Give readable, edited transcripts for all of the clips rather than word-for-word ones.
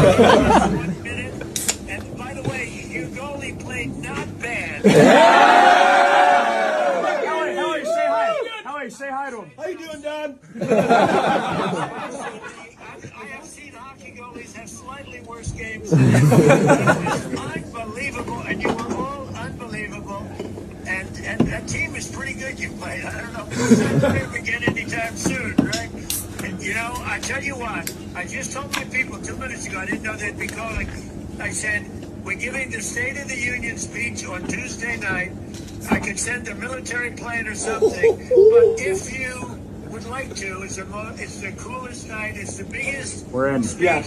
1 minute. And by the way, your goalie played not bad. Howie, say hi. Howie, say hi to him. How you doing, Don? I have seen hockey goalies have slightly worse games than him. It's unbelievable, and you were all unbelievable. And that team is pretty good you played. I don't know if it's going to begin anytime soon, right? And, you know, I tell you what, I just told my people 2 minutes ago, I didn't know they'd be calling. I said, we're giving the State of the Union speech on Tuesday night. I could send a military plane or something, but if you would like to, it's the coolest night, it's the biggest. We're in. Yeah.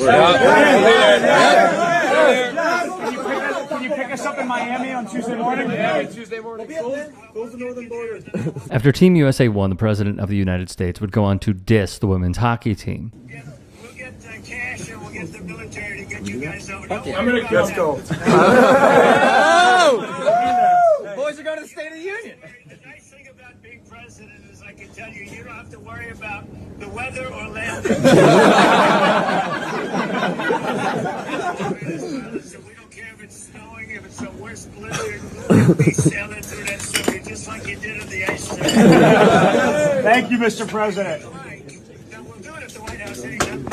Can you pick us up in Miami on Tuesday morning? Yeah, Tuesday morning. Close the northern border. After Team USA won, the President of the United States would go on to diss the women's hockey team. We'll get cash and we'll get the military to get you guys over. Okay, let's go. Boys are going to the State of the Union. The nice thing about being president is I can tell you, you don't have to worry about the weather or landing. So we don't care if it's snowing, if it's the worst blizzard, you'll be sailing through that stuff just like you did on the ice. Thank you, Mr. President. Now, we'll do it at the White House anytime.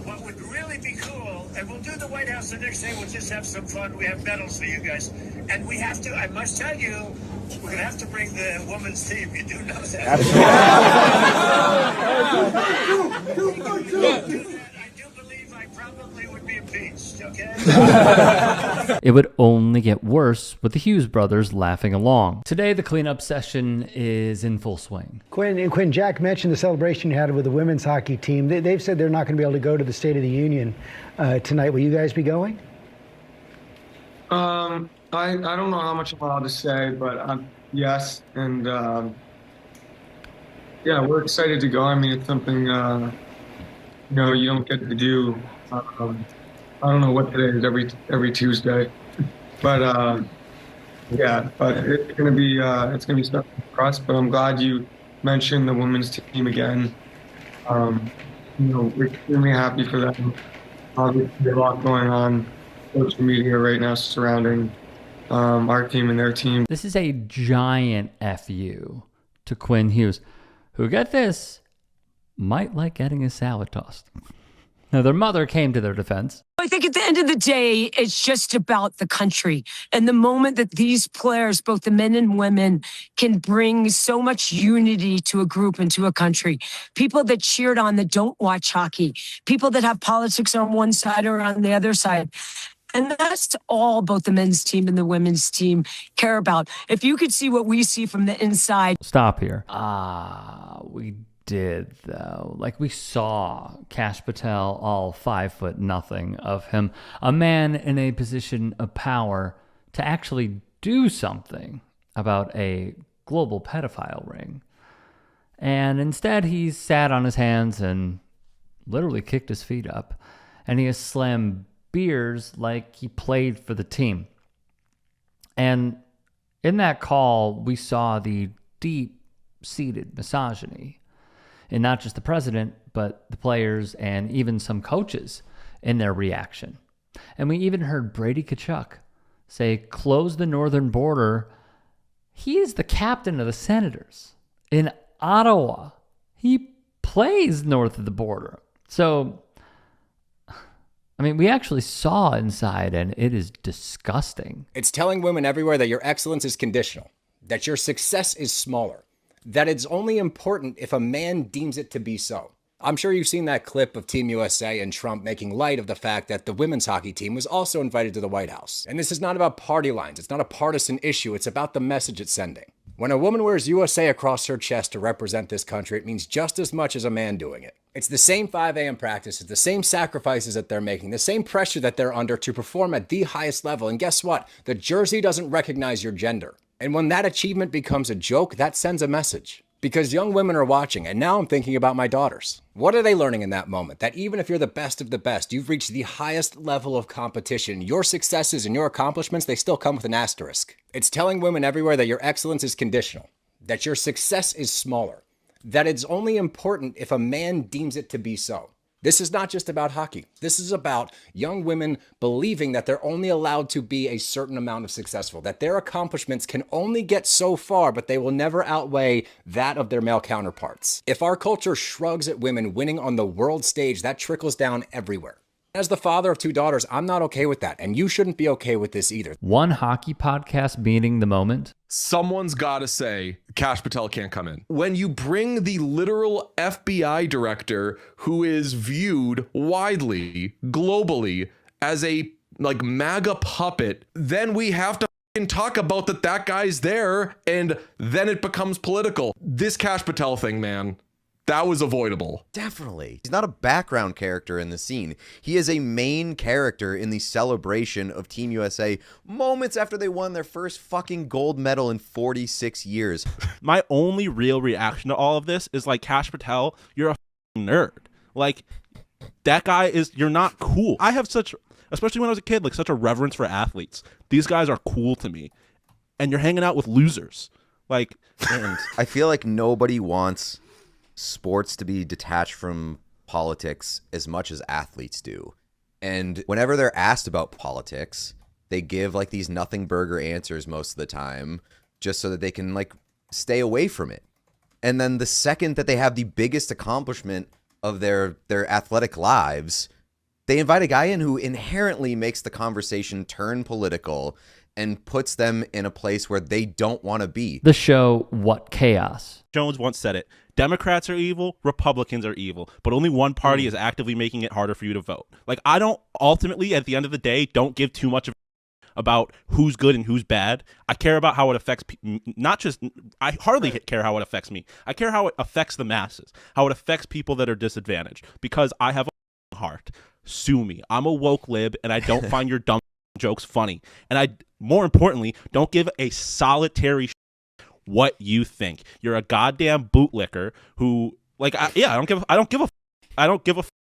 What would really be cool, and we'll do the White House the next day, we'll just have some fun. We have medals for you guys. And we have to, I must tell you, we're going to have to bring the women's team. You do know that. Absolutely. I do believe I probably would be impeached, okay? It would only get worse with the Hughes brothers laughing along. Today, the cleanup session is in full swing. Quinn, Jack mentioned the celebration you had with the women's hockey team. They've said they're not going to be able to go to the State of the Union tonight. Will you guys be going? I don't know how much I'm allowed to say, but yes, and yeah, we're excited to go. I mean, it's something you don't get to do. I don't know what today is every Tuesday, but yeah, but it's gonna be special for us. But I'm glad you mentioned the women's team again. We're extremely happy for them. Obviously, a lot going on social media right now surrounding our team and their team. This is a giant FU to Quinn Hughes, who, get this, might like getting his salad tossed. Now, their mother came to their defense. I think at the end of the day, it's just about the country. And the moment that these players, both the men and women, can bring so much unity to a group and to a country. People that cheered on that don't watch hockey. People that have politics on one side or on the other side. And that's all both the men's team and the women's team care about. If you could see what we see from the inside. Stop here. We did, though. Like, we saw Kash Patel, all 5'0" of him, a man in a position of power to actually do something about a global pedophile ring. And instead, he sat on his hands and literally kicked his feet up. And he has slammed beers like he played for the team. And in that call, we saw the deep-seated misogyny in not just the president, but the players and even some coaches in their reaction. And we even heard Brady Tkachuk say, close the northern border. He is the captain of the Senators in Ottawa. He plays north of the border. So, I mean, we actually saw inside, and it is disgusting. It's telling women everywhere that your excellence is conditional, that your success is smaller, that it's only important if a man deems it to be so. I'm sure you've seen that clip of Team USA and Trump making light of the fact that the women's hockey team was also invited to the White House. And this is not about party lines. It's not a partisan issue. It's about the message it's sending. When a woman wears USA across her chest to represent this country, it means just as much as a man doing it. It's the same 5 a.m. practices, the same sacrifices that they're making, the same pressure that they're under to perform at the highest level. And guess what? The jersey doesn't recognize your gender. And when that achievement becomes a joke, that sends a message. Because young women are watching, and now I'm thinking about my daughters. What are they learning in that moment? That even if you're the best of the best, you've reached the highest level of competition, your successes and your accomplishments, they still come with an asterisk. It's telling women everywhere that your excellence is conditional, that your success is smaller, that it's only important if a man deems it to be so. This is not just about hockey. This is about young women believing that they're only allowed to be a certain amount of successful, that their accomplishments can only get so far, but they will never outweigh that of their male counterparts. If our culture shrugs at women winning on the world stage, that trickles down everywhere. As the father of 2 daughters, I'm not okay with that, and you shouldn't be okay with this either. One hockey podcast meeting the moment. Someone's got to say Kash Patel can't come in. When you bring the literal FBI director who is viewed widely, globally, as a like MAGA puppet, then we have to talk about that guy's there, and then it becomes political. This Kash Patel thing, man. That was avoidable. Definitely. He's not a background character in the scene. He is a main character in the celebration of Team USA moments after they won their first fucking gold medal in 46 years. My only real reaction to all of this is like, Kash Patel, you're a nerd. Like, that guy you're not cool. I have such, especially when I was a kid, like such a reverence for athletes. These guys are cool to me. And you're hanging out with losers. Like, and I feel like nobody wants sports to be detached from politics as much as athletes do. And whenever they're asked about politics, they give like these nothing burger answers most of the time just so that they can like stay away from it. And then the second that they have the biggest accomplishment of their athletic lives, they invite a guy in who inherently makes the conversation turn political and puts them in a place where they don't want to be. The show, What Chaos? Jones once said it. Democrats are evil, Republicans are evil, but only one party is actively making it harder for you to vote. Like, I don't, ultimately, at the end of the day, don't give too much about who's good and who's bad. I care about how it affects, not just, I hardly care how it affects me. I care how it affects the masses, how it affects people that are disadvantaged, because I have a heart. Sue me. I'm a woke lib, and I don't find your dumb jokes funny. And I, more importantly, don't give a solitary what you think. You're a goddamn bootlicker who, like, I don't give a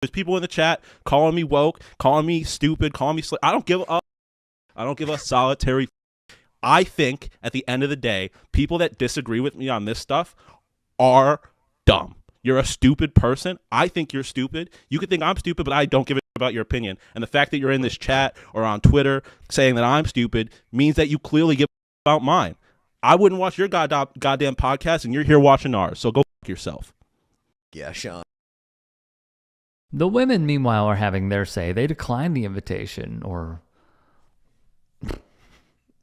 There's people in the chat calling me woke, calling me stupid, calling me I don't give a solitary. I think at the end of the day, people that disagree with me on this stuff are dumb. You're a stupid person. I think you're stupid. You could think I'm stupid, but I don't give a about your opinion. And the fact that you're in this chat or on Twitter saying that I'm stupid means that you clearly give about mine. I wouldn't watch your goddamn podcast, and you're here watching ours. So go f yourself. Yeah, Sean. The women, meanwhile, are having their say. They declined the invitation, or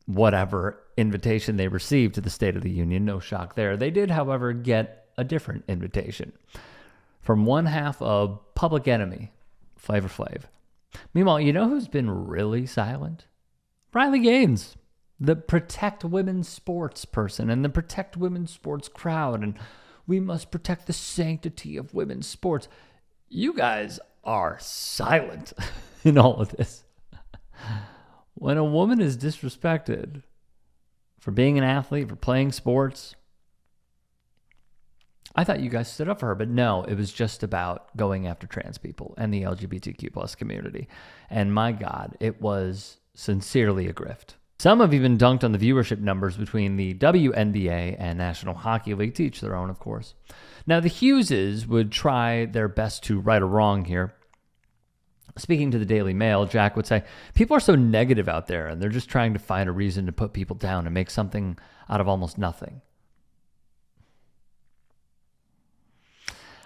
whatever invitation they received to the State of the Union. No shock there. They did, however, get a different invitation from one half of Public Enemy, Flavor Flav. Meanwhile, you know who's been really silent? Riley Gaines, the Protect Women's Sports person and the Protect Women's Sports crowd, and we must protect the sanctity of women's sports. You guys are silent in all of this. When a woman is disrespected for being an athlete, for playing sports, I thought you guys stood up for her, but no, it was just about going after trans people and the LGBTQ plus community. And my God, it was sincerely a grift. Some have even dunked on the viewership numbers between the WNBA and National Hockey League, to each their own, of course. Now, the Hugheses would try their best to right a wrong here. Speaking to the Daily Mail, Jack would say, people are so negative out there, and they're just trying to find a reason to put people down and make something out of almost nothing.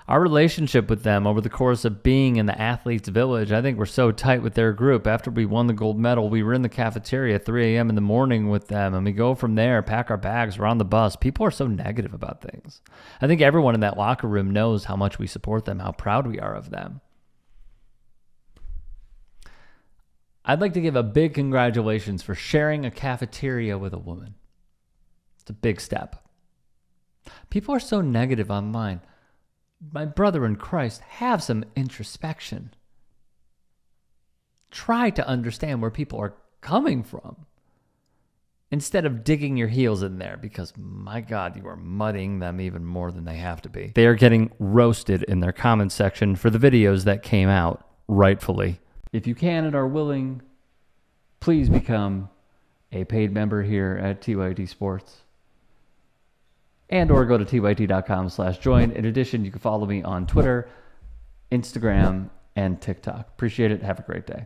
Our relationship with them over the course of being in the Athletes Village, I think we're so tight with their group. After we won the gold medal, we were in the cafeteria at 3 a.m. in the morning with them, and we go from there, pack our bags, we're on the bus. People are so negative about things. I think everyone in that locker room knows how much we support them, how proud we are of them. I'd like to give a big congratulations for sharing a cafeteria with a woman. It's a big step. People are so negative online. My brother in Christ, have some introspection. Try to understand where people are coming from instead of digging your heels in there, because, my God, you are muddying them even more than they have to be. They are getting roasted in their comments section for the videos that came out, rightfully. If you can and are willing, please become a paid member here at TYT Sports. And or go to tyt.com/join. In addition, you can follow me on Twitter, Instagram, and TikTok. Appreciate it. Have a great day.